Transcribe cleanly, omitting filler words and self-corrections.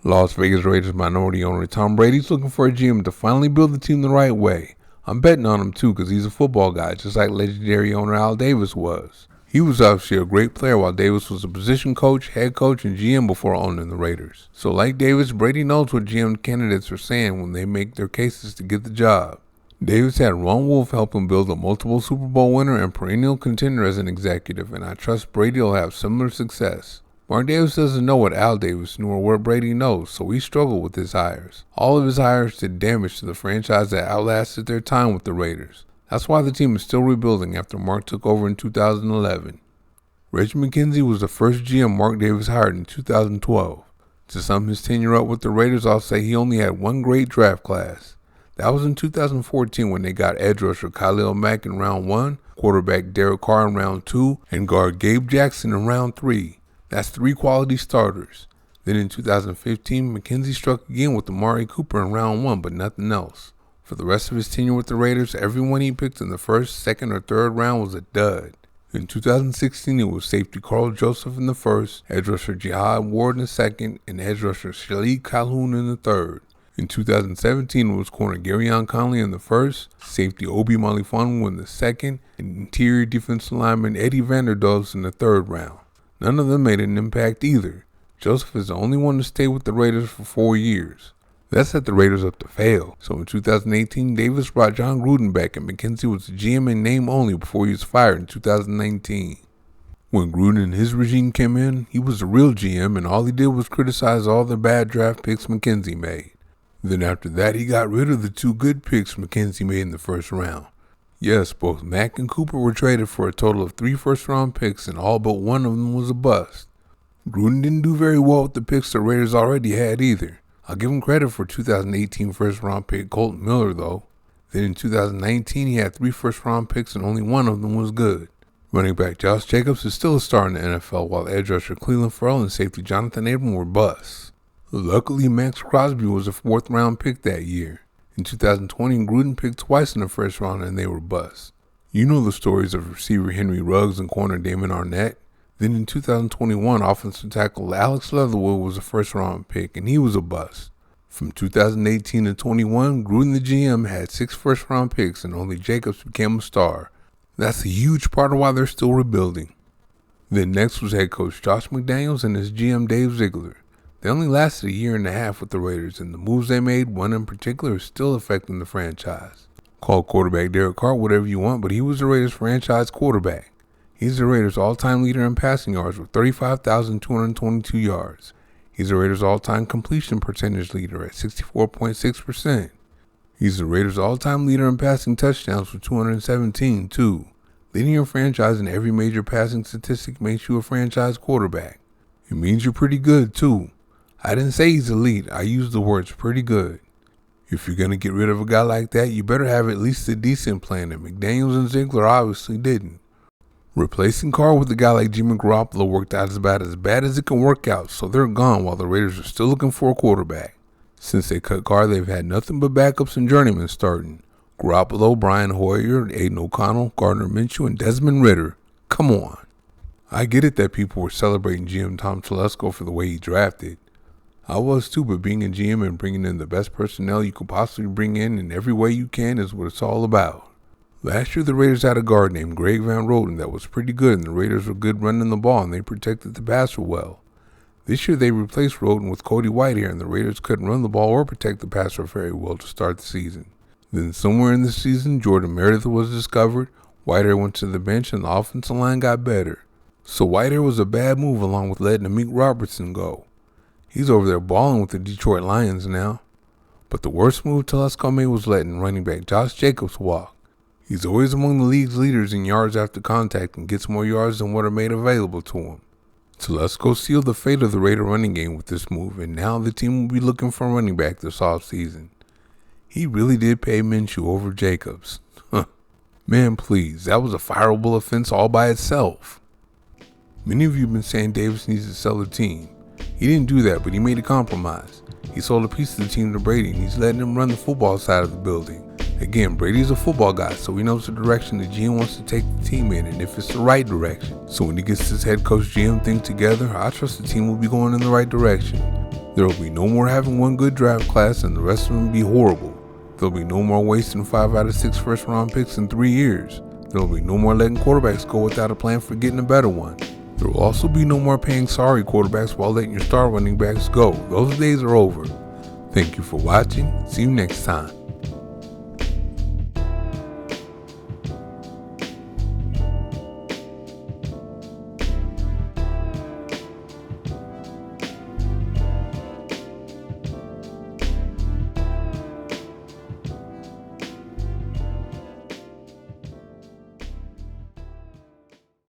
Las Vegas Raiders minority owner Tom Brady's looking for a GM to finally build the team the right way. I'm betting on him too because he's a football guy, just like legendary owner Al Davis was. He was obviously a great player while Davis was a position coach, head coach, and GM before owning the Raiders. So like Davis, Brady knows what GM candidates are saying when they make their cases to get the job. Davis had Ron Wolf help him build a multiple Super Bowl winner and perennial contender as an executive, and I trust Brady will have similar success. Mark Davis doesn't know what Al Davis knew or what Brady knows, so he struggled with his hires. All of his hires did damage to the franchise that outlasted their time with the Raiders. That's why the team is still rebuilding after Mark took over in 2011. Reggie McKenzie was the first GM Mark Davis hired in 2012. To sum his tenure up with the Raiders, I'll say he only had one great draft class. That was in 2014 when they got edge rusher Khalil Mack in round 1, quarterback Derek Carr in round 2, and guard Gabe Jackson in round 3. That's 3 quality starters. Then in 2015, McKenzie struck again with Amari Cooper in round 1, but nothing else. For the rest of his tenure with the Raiders, everyone he picked in the first, second, or third round was a dud. In 2016, it was safety Carl Joseph in the first, edge rusher Jihad Ward in the second, and edge rusher Shalik Calhoun in the third. In 2017, it was corner Garyon Conley in the first, safety Obi Malifonwu in the second, and interior defensive lineman Eddie Vanderdoes in the third round. None of them made an impact either. Joseph is the only one to stay with the Raiders for 4 years. That set the Raiders up to fail. So in 2018, Davis brought Jon Gruden back and McKenzie was the GM in name only before he was fired in 2019. When Gruden and his regime came in, he was the real GM and all he did was criticize all the bad draft picks McKenzie made. Then after that, he got rid of the 2 good picks McKenzie made in the first round. Yes, both Mack and Cooper were traded for a total of 3 first-round picks, and all but one of them was a bust. Gruden didn't do very well with the picks the Raiders already had either. I'll give him credit for 2018 first-round pick Colton Miller, though. Then in 2019, he had 3 first-round picks, and only one of them was good. Running back Josh Jacobs is still a star in the NFL, while edge rusher Clelin Ferrell and safety Jonathan Abram were busts. Luckily, Max Crosby was a 4th-round pick that year. In 2020, Gruden picked twice in the first round and they were busts. You know the stories of receiver Henry Ruggs and corner Damon Arnett. Then in 2021, offensive tackle Alex Leatherwood was a first-round pick and he was a bust. From 2018 to 21, Gruden the GM had 6 first-round picks and only Jacobs became a star. That's a huge part of why they're still rebuilding. Then next was head coach Josh McDaniels and his GM Dave Ziegler. They only lasted a year and a half with the Raiders, and the moves they made, one in particular, is still affecting the franchise. Call quarterback Derek Carr whatever you want, but he was the Raiders' franchise quarterback. He's the Raiders' all-time leader in passing yards with 35,222 yards. He's the Raiders' all-time completion percentage leader at 64.6%. He's the Raiders' all-time leader in passing touchdowns with 217, too. Leading your franchise in every major passing statistic makes you a franchise quarterback. It means you're pretty good, too. I didn't say he's elite, I used the words pretty good. If you're going to get rid of a guy like that, you better have at least a decent plan, and McDaniels and Ziegler obviously didn't. Replacing Carr with a guy like Jimmy Garoppolo worked out about as bad as it can work out, so they're gone while the Raiders are still looking for a quarterback. Since they cut Carr, they've had nothing but backups and journeymen starting. Garoppolo, Brian Hoyer, Aiden O'Connell, Gardner Minshew, and Desmond Ridder. Come on. I get it that people were celebrating GM Tom Cesco for the way he drafted. I was too, but being a GM and bringing in the best personnel you could possibly bring in every way you can is what it's all about. Last year, the Raiders had a guard named Greg Van Roten that was pretty good, and the Raiders were good running the ball, and they protected the passer well. This year, they replaced Roten with Cody Whitehair, and the Raiders couldn't run the ball or protect the passer very well to start the season. Then somewhere in the season, Jordan Meredith was discovered, Whitehair went to the bench, and the offensive line got better. So Whitehair was a bad move along with letting Amik Robertson go. He's over there balling with the Detroit Lions now. But the worst move Telesco made was letting running back Josh Jacobs walk. He's always among the league's leaders in yards after contact and gets more yards than what are made available to him. Telesco sealed the fate of the Raider running game with this move, and now the team will be looking for a running back this offseason. He really did pay Minshew over Jacobs. Man, please, that was a fireable offense all by itself. Many of you have been saying Davis needs to sell the team. He didn't do that, but he made a compromise. He sold a piece of the team to Brady, and he's letting him run the football side of the building. Again, Brady's a football guy, so he knows the direction the GM wants to take the team in, and if it's the right direction. So when he gets his head coach GM thing together, I trust the team will be going in the right direction. There will be no more having one good draft class and the rest of them be horrible. There will be no more wasting 5 out of 6 first round picks in 3 years. There will be no more letting quarterbacks go without a plan for getting a better one. There will also be no more paying sorry quarterbacks while letting your star running backs go. Those days are over. Thank you for watching. See you next time.